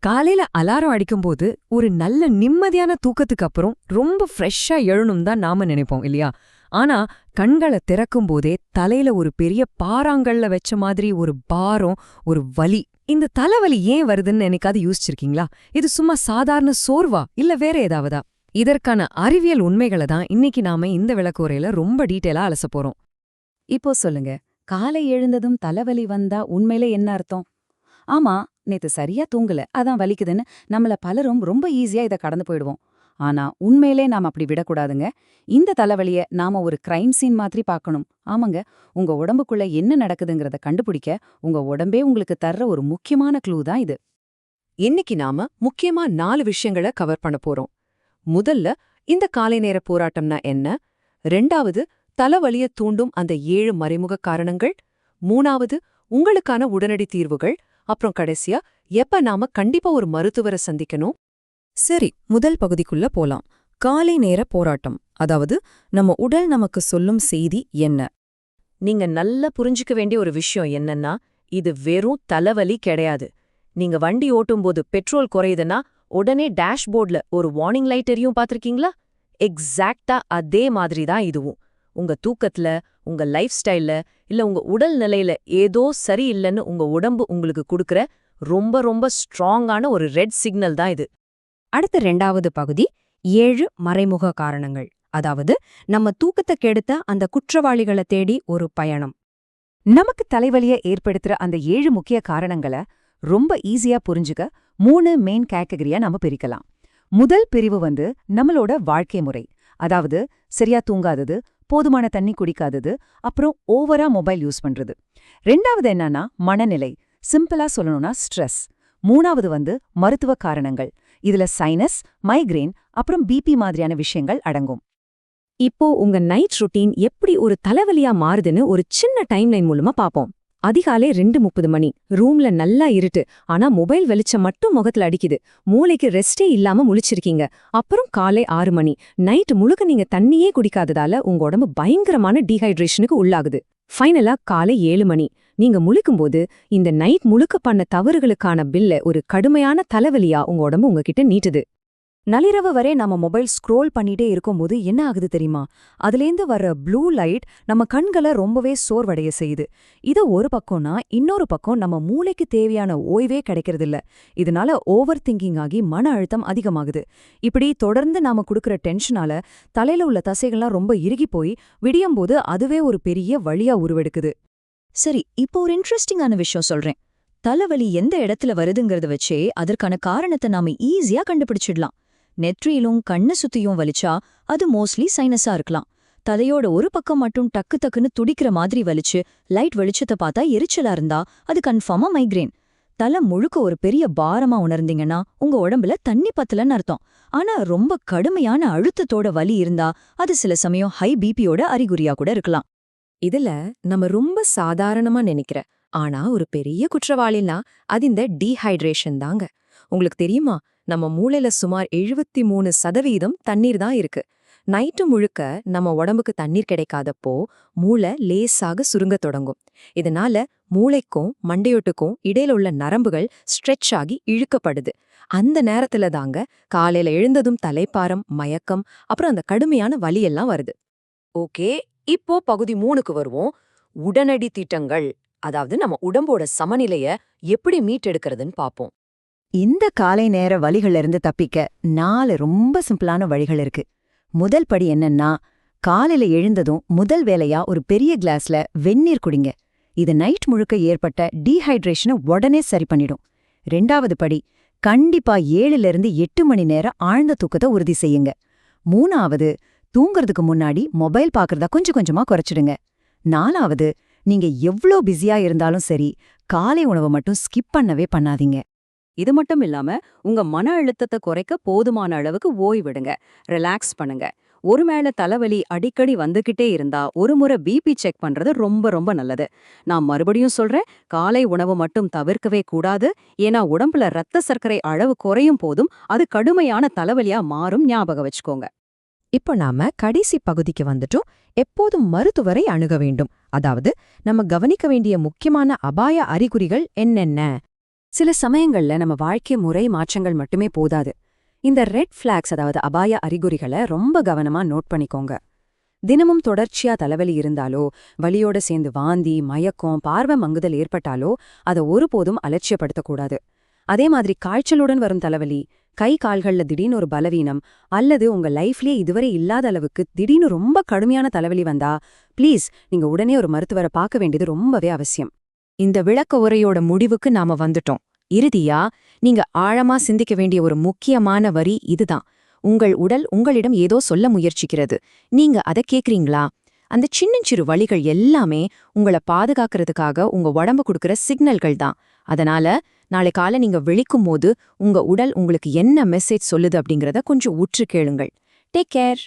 காலையில அலாரம் அடிக்கும்போது ஒரு நல்ல நிம்மதியான தூக்கத்துக்கு அப்புறம் ரொம்ப ஃப்ரெஷ்ஷா எழணும் தான் நாம நினைப்போம் இல்லையா? ஆனா கண்களை திறக்கும் போதே தலையில ஒரு பெரிய பாறாங்கல்ல வச்ச மாதிரி ஒரு பாரம், ஒரு வலி. இந்த தலைவலி ஏன் வருதுன்னு என்னைக்காவது யோசிச்சிருக்கீங்களா? இது சும்மா சாதாரண சோர்வா இல்ல வேற ஏதாவதா? இதற்கான அறிவியல் உண்மைகளை தான் இன்னைக்கு நாம இந்த விளக்குறையில ரொம்ப டீட்டெயிலா அலச போறோம். இப்போ சொல்லுங்க, காலை எழுந்ததும் தலைவலி வந்தா உண்மையில என்ன அர்த்தம்? ஆமா, நேத்து சரியா தூங்கல, அதான் வலிக்குதுன்னு நம்மள பலரும் ரொம்ப ஈஸியா இத கடந்து போயிடுவோம். ஆனா உண்மையிலே நாம அப்படி விடக்கூடாதுங்க. இந்த தலைவலிய நாம ஒரு கிரைம் சீன் மாதிரி பார்க்கணும். ஆமாங்க, உங்க உடம்புக்குள்ள என்ன நடக்குதுங்கிறத கண்டுபிடிக்க உங்க உடம்பே உங்களுக்கு தர்ற ஒரு முக்கியமான க்ளூ தான் இது. இன்னைக்கு நாம முக்கியமா 4 விஷயங்களை கவர் பண்ண போறோம். முதல்ல, இந்த காலை நேர போராட்டம்னா என்ன? 2வது, தலைவலிய தூண்டும் அந்த 7 மறைமுக காரணங்கள். 3வது, உங்களுக்கான உடனடி தீர்வுகள். அப்புறம் கடைசியா, எப்ப நாம கண்டிப்பா ஒரு மருத்துவரை சந்திக்கணும். சரி, முதல் பகுதிக்குள்ள போலாம். காலை நேர போராட்டம், அதாவது நம்ம உடல் நமக்கு சொல்லும் செய்தி என்ன? நீங்க நல்லா புரிஞ்சுக்க வேண்டிய ஒரு விஷயம் என்னன்னா, இது வெறும் தலைவலி கிடையாது. நீங்க வண்டி ஓட்டும்போது பெட்ரோல் குறையுதுன்னா உடனே டேஷ்போர்ட்ல ஒரு வார்னிங் லைட் எரியும் பார்த்திருக்கீங்களா? எக்ஸாக்ட்டா அதே மாதிரி தான் இதுவும். உங்க தூக்கத்துல, உங்க லைஃப் ஸ்டைல்ல, இல்ல உங்க உடல் நிலையில ஏதோ சரியில்லைன்னு உங்க உடம்பு உங்களுக்கு கொடுக்கற ரொம்ப ரொம்ப ஸ்ட்ராங்கான ஒரு ரெட் சிக்னல் தான் இது. அடுத்த 2வது பகுதி 7 மறைமுக காரணங்கள். அதாவது நம்ம தூக்கத்தை கெடுத்த அந்த குற்றவாளிகளை தேடி ஒரு பயணம். நமக்கு தலைவலிய ஏற்படுத்துற அந்த 7 முக்கிய காரணங்களை ரொம்ப ஈஸியா புரிஞ்சுக்க 3 மெயின் கேட்டகரியா நம்ம பிரிக்கலாம். முதல் பிரிவு நம்மளோட வாழ்க்கை முறை. அதாவது சரியா தூங்காதது, போதுமான தண்ணி குடிக்காதது, அப்புறம் ஓவரா மொபைல் யூஸ் பண்றது. 2வது என்னன்னா மனநிலை. சிம்பிளா சொல்லணும்னா ஸ்ட்ரெஸ். 3வது மருத்துவ காரணங்கள். இதுல சைனஸ், மைக்ரேன், அப்புறம் பிபி மாதிரியான விஷயங்கள் அடங்கும். இப்போ உங்க நைட் ரொட்டீன் எப்படி ஒரு தலைவலியா மாறுதுன்னு ஒரு சின்ன டைம்லைன் மூலமா பாப்போம். அதிகாலை 2:30 மணி, ரூம்ல நல்லா இருட்டு, ஆனா மொபைல் வெளிச்சம் மட்டும் முகத்துல அடிக்குது. மூளைக்கு ரெஸ்டே இல்லாம முழிச்சிருக்கீங்க. அப்புறம் காலை 6 மணி, நைட் முழுக்க நீங்க தண்ணியே குடிக்காததால உங்க உடம்பு பயங்கரமான டீஹைட்ரேஷனுக்கு உள்ளாகுது. ஃபைனலா காலை 7 மணி, நீங்க முழிக்கும்போது இந்த நைட் முழுக்க பண்ண தவறுகளுக்கான பில்ல ஒரு கடுமையான தலைவலியா உங்க உடம்பு உங்ககிட்ட நீட்டுது. நள்ளிரவு வரை நம்ம மொபைல் ஸ்க்ரோல் பண்ணிட்டே இருக்கும்போது என்ன ஆகுது தெரியுமா? அதுலேருந்து வர்ற ப்ளூ லைட் நம்ம கண்களை ரொம்பவே சோர்வடைய செய்யுது. இது ஒரு பக்கம்னா, இன்னொரு பக்கம் நம்ம மூளைக்கு தேவையான ஓய்வே கிடைக்கிறதில்ல. இதனால ஓவர் திங்கிங் ஆகி மன அழுத்தம் அதிகமாகுது. இப்படி தொடர்ந்து நாம கொடுக்குற டென்ஷனால தலையில உள்ள தசைகள்லாம் ரொம்ப இறுகி போய் விடியும்போது அதுவே ஒரு பெரிய வலியா உருவெடுக்குது. சரி, இப்போ ஒரு இன்ட்ரெஸ்டிங்கான விஷயம் சொல்றேன். தலைவலி எந்த இடத்துல வருதுங்கிறத வச்சே அதற்கான காரணத்தை நாம ஈஸியா கண்டுபிடிச்சிடலாம். நெற்றியிலும் கண்ணு சுத்தியும் வலிச்சா அது மோஸ்ட்லி சைனஸா இருக்கலாம். தலையோட ஒரு பக்கம் மட்டும் டக்கு டக்குன்னு துடிக்கிற மாதிரி வலிச்சு லைட் வெளிச்சத்தை பார்த்தா எரிச்சலா இருந்தா அது கன்ஃபார்மா மைக்ரேன். தலை முழுக்க ஒரு பெரிய பாரமா உணர்ந்தீங்கன்னா உங்க உடம்புல தண்ணி பத்தலன்னு அர்த்தம். ஆனா ரொம்ப கடுமையான அழுத்தத்தோட வலி இருந்தா அது சில சமயம் ஹை பிபியோட அறிகுறியா கூட இருக்கலாம். இதுல நம்ம ரொம்ப சாதாரணமா நினைக்கிற, ஆனா ஒரு பெரிய குற்றவாளினா அது இந்த டீஹைட்ரேஷன் தாங்க. உங்களுக்கு தெரியுமா, நம்ம மூளையில சுமார் 73% தண்ணீர் தான் இருக்கு. நைட்டு முழுக்க நம்ம உடம்புக்கு தண்ணீர் கிடைக்காதப்போ மூளை லேசாக சுருங்கத் தொடங்கும். இதனால மூளைக்கும் மண்டையோட்டுக்கும் இடையில உள்ள நரம்புகள் ஸ்ட்ரெச் ஆகி இழுக்கப்படுது. அந்த நேரத்துல தாங்க காலையில எழுந்ததும் தலைப்பாரம், மயக்கம், அப்புறம் அந்த கடுமையான வலியெல்லாம் வருது. ஓகே, இப்போ பகுதி 3க்கு வருவோம். உடனடி திட்டங்கள், அதாவது நம்ம உடம்போட சமநிலைய எப்படி மீட்டெடுக்கிறதுன்னு பாப்போம். இந்த காலை நேர வலிகள்ல இருந்து தப்பிக்க 4 ரொம்ப சிம்பிளான வழிகள் இருக்கு. முதல் படி என்னன்னா, காலையில எழுந்ததும் முதல் வேலையா ஒரு பெரிய கிளாஸ்ல வெந்நீர் குடிங்க. இது நைட் முழுக்க ஏற்பட்ட டீஹைட்ரேஷனை உடனே சரி பண்ணிடும். 2வது படி, கண்டிப்பா 7 மணி நேரம் ஆழ்ந்த தூக்கத்தை உறுதி செய்யுங்க. 3வது, தூங்குறதுக்கு முன்னாடி மொபைல் பார்க்கறத கொஞ்சம் கொஞ்சமா குறைச்சிடுங்க. 4வது, நீங்க எவ்ளோ பிஸியா இருந்தாலும் சரி, காலை உணவை மட்டும் ஸ்கிப் பண்ணவே பண்ணாதீங்க. இது மட்டும் இல்லாம உங்க மன அழுத்தத்தை குறைக்க போதுமான அளவுக்கு ஓய்விடுங்க, ரிலாக்ஸ் பண்ணுங்க. ஒருவேளை தலைவலி அடிக்கடி வந்துகிட்டே இருந்தா ஒரு முறை பிபி செக் பண்றது ரொம்ப ரொம்ப நல்லது. நான் மறுபடியும் சொல்றேன், காலை உணவு மட்டும் தவிர்க்கவே கூடாது. ஏன்னா உடம்புல ரத்த சர்க்கரை அளவு குறையும் போதும் அது கடுமையான தலைவலியா மாறும், ஞாபகம் வச்சுக்கோங்க. இப்போ நாம கடைசி பகுதிக்கு வந்துட்டோம். எப்போதும் மருத்துவரை அணுக வேண்டும். அதாவது நம்ம கவனிக்க வேண்டிய முக்கியமான அபாய அறிகுறிகள் என்னென்ன? சில சமயங்கள்ல நம்ம வாழ்க்கை முறை மாற்றங்கள் மட்டுமே போதாது. இந்த ரெட் ஃபிளாக்ஸ் அதாவது அபாய அறிகுறிகளை ரொம்ப கவனமா நோட் பண்ணிக்கோங்க. தினமும் தொடர்ச்சியா தலைவலி இருந்தாலோ, வலியோட சேர்ந்து வாந்தி, மயக்கம், பார்வை மங்குதல் ஏற்பட்டாலோ அதை ஒருபோதும் அலட்சியப்படுத்தக்கூடாது. அதே மாதிரி காய்ச்சலுடன் வரும் தலைவலி, கை கால்கள்ல திடீர்னு ஒரு பலவீனம், அல்லது உங்க லைஃப்லயே இதுவரை இல்லாத அளவுக்கு திடீர்னு ரொம்ப கடுமையான தலைவலி வந்தா ப்ளீஸ் நீங்க உடனே ஒரு மருத்துவரை பார்க்க வேண்டியது ரொம்பவே அவசியம். இந்த விளக்க உரையோட முடிவுக்கு நாம வந்துட்டோம். இறுதியா நீங்க ஆழமா சிந்திக்க வேண்டிய ஒரு முக்கியமான வரி இதுதான். உங்கள் உடல் உங்களிடம் ஏதோ சொல்ல முயற்சிக்கிறது. நீங்க அதை கேக்குறீங்களா? அந்த சின்னஞ்சிறு வலிகள் எல்லாமே உங்களை பாதுகாக்கிறதுக்காக உங்க உடம்பு கொடுக்கிற சிக்னல்கள் தான். அதனால நாளை காலை நீங்க விழிக்கும் போது உங்க உடல் உங்களுக்கு என்ன மெசேஜ் சொல்லுது அப்படிங்கறத கொஞ்சம் உற்று கேளுங்கள். Take care.